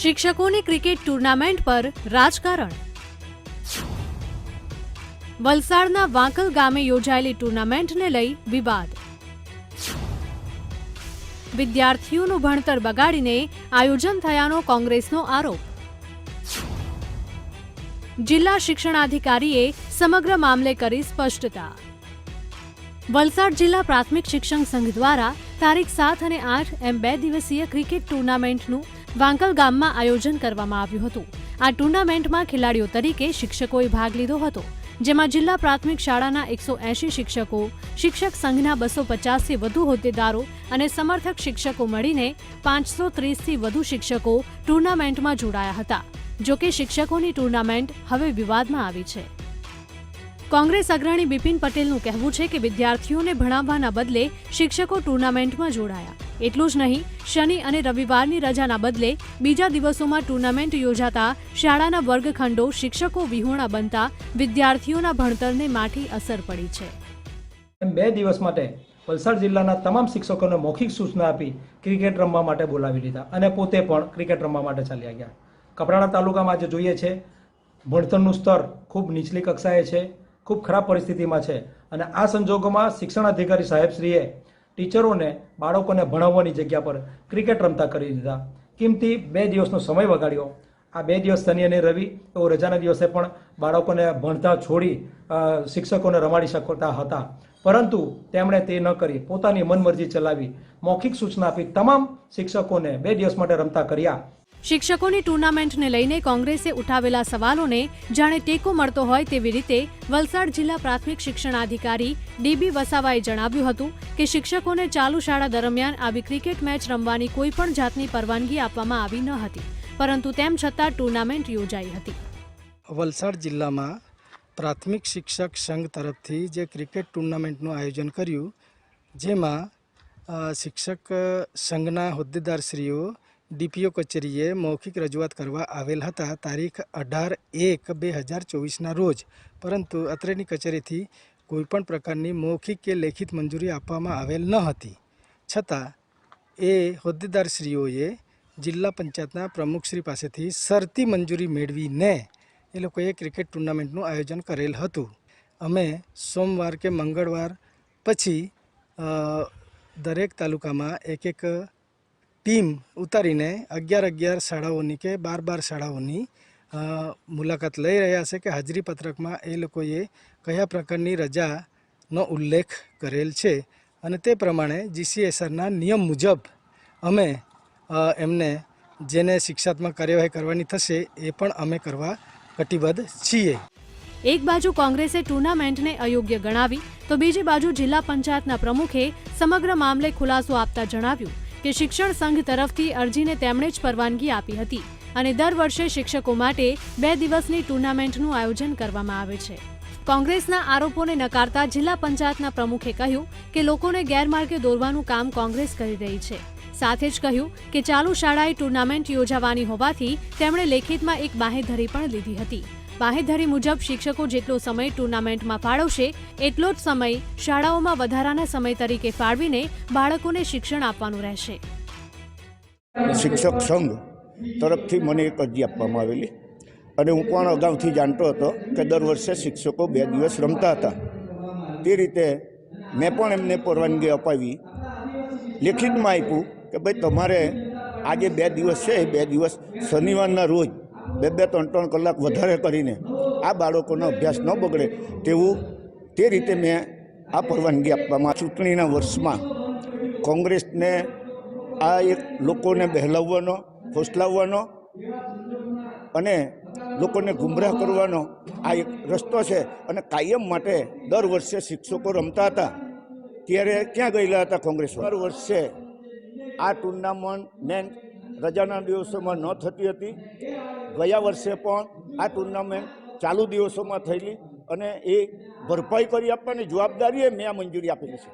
શિક્ષકોની cricket tournament પર રાજકારણ। વલસાડના વાંકલ ગામે યોજાયેલી ટુર્નામેન્ટને લઈ વિવાદ। વિદ્યાર્થીઓનું ભણતર બગાડીને આયોજન થયાનો કોંગ્રેસનો આરોપ। જિલ્લા શિક્ષણાધિકારીએ સમગ્ર મામલે કરી સ્પષ્ટતા। વલસાડ જિલ્લા પ્રાથમિક શિક્ષણ સંઘ દ્વારા તારીખ 7 અને 8 એમ 2 દિવસીય ક્રિકેટ ટુર્નામેન્ટનું વાંકલ ગામમાં આયોજન કરવામાં આવ્યું હતું। આ ટુર્નામેન્ટમાં ખેલાડીઓ તરીકે શિક્ષકોએ ભાગ લીધો હતો, જેમાં જિલ્લા પ્રાથમિક શાળાના 180 શિક્ષકો, શિક્ષક સંઘના 250થી વધુ હોદ્દેદારો અને સમર્થક શિક્ષકો મળીને 530થી વધુ શિક્ષકો ટુર્નામેન્ટમાં જોડાયા હતા। જોકે શિક્ષકોની ટુર્નામેન્ટ હવે વિવાદમાં આવી છે। કોંગ્રેસ અગ્રણી બિપિન પટેલનું કહેવું છે કે વિદ્યાર્થીઓને ભણાવવાના બદલે શિક્ષકો ટુર્નામેન્ટમાં જોડાયા। એટલું જ નહીં, શનિ અને રવિવારની રજાના બદલે બીજા દિવસોમાં ટુર્નામેન્ટ યોજાતા શાળાના વર્ગખંડો શિક્ષકો વિહોણા બનતા વિદ્યાર્થીઓના ભણતરને માઠી અસર પડી છે। 2 દિવસ માટે વલસાડ જિલ્લાના તમામ શિક્ષકોને મૌખિક સૂચના આપી ક્રિકેટ રમવા માટે બોલાવી લીધા અને પોતે પણ ક્રિકેટ રમવા માટે ચાલ્યા ગયા। કપરાડા તાલુકામાં જે જોઈએ છે ભણતરનું સ્તર ખૂબ નીચલી કક્ષાએ છે, ખૂબ ખરાબ પરિસ્થિતિમાં છે અને આ સંજોગોમાં શિક્ષણ અધિકારી સાહેબશ્રીએ ટીચરોને બાળકોને ભણાવવાની જગ્યા પર ક્રિકેટ રમતા કરી દીધા। કિંમતી 2 દિવસનો સમય વગાડ્યો। આ 2 દિવસ શનિ અને રવિ તો રજાના દિવસે પણ બાળકોને ભણતા છોડી શિક્ષકોને રમાડી શકતા હતા, પરંતુ તેમણે તે ન કરી પોતાની મનમરજી ચલાવી મૌખિક સૂચના આપી તમામ શિક્ષકોને 2 દિવસ માટે રમતા કર્યા। શિક્ષકોની ટુર્નામેન્ટને લઈને કોંગ્રેસે ઉઠાવેલા સવાલોને જાણે ટેકો મળતો હોય તેવી રીતે વલસાડ જિલ્લા પ્રાથમિક શિક્ષણાધિકારી ડીબી વસાવાએ જણાવ્યું હતું કે શિક્ષકોને ચાલુ શાળા દરમિયાન આવી ક્રિકેટ મેચ રમવાની કોઈ પણ જાતની પરવાનગી આપવામાં આવી ન હતી, પરંતુ તેમ છતાં ટુર્નામેન્ટ યોજાઈ હતી। વલસાડ જિલ્લામાં પ્રાથમિક શિક્ષક સંઘ તરફથી જે ક્રિકેટ ટુર્નામેન્ટનું આયોજન કર્યું, જેમાં શિક્ષક સંઘના હોદ્દેદારશ્રીઓ ડીપીઓ કચેરીએ મૌખિક રજૂઆત કરવા આવેલ હતા તારીખ 18/1/2024ના રોજ, પરંતુ અત્રેની કચેરીથી કોઈપણ પ્રકારની મૌખિક કે લેખિત મંજૂરી આપવામાં આવેલ ન હતી। છતાં એ હોદ્દેદારશ્રીઓએ જિલ્લા પંચાયતના પ્રમુખશ્રી પાસેથી શરતી મંજૂરી મેળવીને એ લોકોએ ક્રિકેટ ટુર્નામેન્ટનું આયોજન કરેલ હતું। અમે સોમવાર કે મંગળવાર પછી દરેક તાલુકામાં એક ટીમ ઉતારીને 11 શાળાઓની કે 12 શાળાઓની મુલાકાત લઈ રહ્યા છે કે હાજરી પત્રકમાં એ લોકોએ કયા પ્રકારની રજાનો ઉલ્લેખ કરેલ છે અને તે પ્રમાણે જીસીએસઆરના નિયમ મુજબ અમે એમને જેને શિક્ષાત્મક કાર્યવાહી કરવાની થશે એ પણ અમે કરવા કટિબદ્ધ છીએ। એક બાજુ કોંગ્રેસે ટુર્નામેન્ટને અયોગ્ય ગણાવી તો બીજી બાજુ જિલ્લા પંચાયતના પ્રમુખે સમગ્ર મામલે ખુલાસો આપતા જણાવ્યું કે શિક્ષણ સંઘ તરફથી અરજીને તેમણે જ પરવાનગી આપી હતી અને દર વર્ષે શિક્ષકો માટે 2 દિવસની ટુર્નામેન્ટનું આયોજન કરવામાં આવે છે। કોંગ્રેસના આરોપોને નકારતા જિલ્લા પંચાયતના પ્રમુખે કહ્યું કે લોકોને ગેરમાર્ગે દોરવાનું કામ કોંગ્રેસ કરી રહી છે। સાથે જ કહ્યું કે ચાલુ શાળાએ ટુર્નામેન્ટ યોજાવાની હોવાથી તેમણે લેખિતમાં એક બાહેધરી પણ લીધી હતી। બાહેધરી મુજબ શિક્ષકો જેટલો સમય ટુર્નામેન્ટમાં ફાળવશે એટલો જ સમય શાળાઓમાં વધારાના સમય તરીકે ફાળવીને બાળકોને શિક્ષણ આપવાનું રહેશે। શિક્ષક સંઘ તરફથી મને એક અરજી આપવામાં આવેલી અને હું પણ અગાઉથી જાણતો હતો કે દર વર્ષે શિક્ષકો 2 દિવસ રમતા હતા। તે રીતે મેં પણ એમને પરવાનગી અપાવી, લેખિતમાં આપ્યું કે ભાઈ તમારે આ જે 2 દિવસ છે એ 2 દિવસ શનિવારના રોજ 2-3 કલાક વધારે કરીને આ બાળકોનો અભ્યાસ ન બગડે તેવું તે રીતે મેં આ પરવાનગી આપવામાં। ચૂંટણીના વર્ષમાં કોંગ્રેસને આ એક લોકોને બહેલાવવાનો, ફોસલાવવાનો અને લોકોને ગુમરાહ કરવાનો આ એક રસ્તો છે અને કાયમ માટે દર વર્ષે શિક્ષકો રમતા હતા ત્યારે ક્યાં ગયેલા હતા કોંગ્રેસ? દર વર્ષે આ ટુર્નામેન્ટ રજાના દિવસોમાં ન થતી હતી। ગયા વર્ષે પણ આ ટુર્નામેન્ટ ચાલુ દિવસોમાં થયેલી અને એ ભરપાઈ કરી આપવાની જવાબદારીએ મેં આ મંજૂરી આપેલી છે।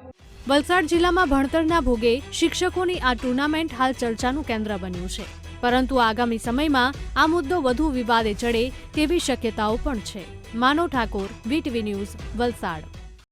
વલસાડ જિલ્લામાં ભણતરના ભોગે શિક્ષકોની આ ટુર્નામેન્ટ હાલ ચર્ચાનું કેન્દ્ર બન્યું છે, પરંતુ આગામી સમયમાં આ મુદ્દો વધુ વિવાદે ચડે તેવી શક્યતાઓ પણ છે। માનવ ઠાકોર, વીટીવી ન્યૂઝ, વલસાડ।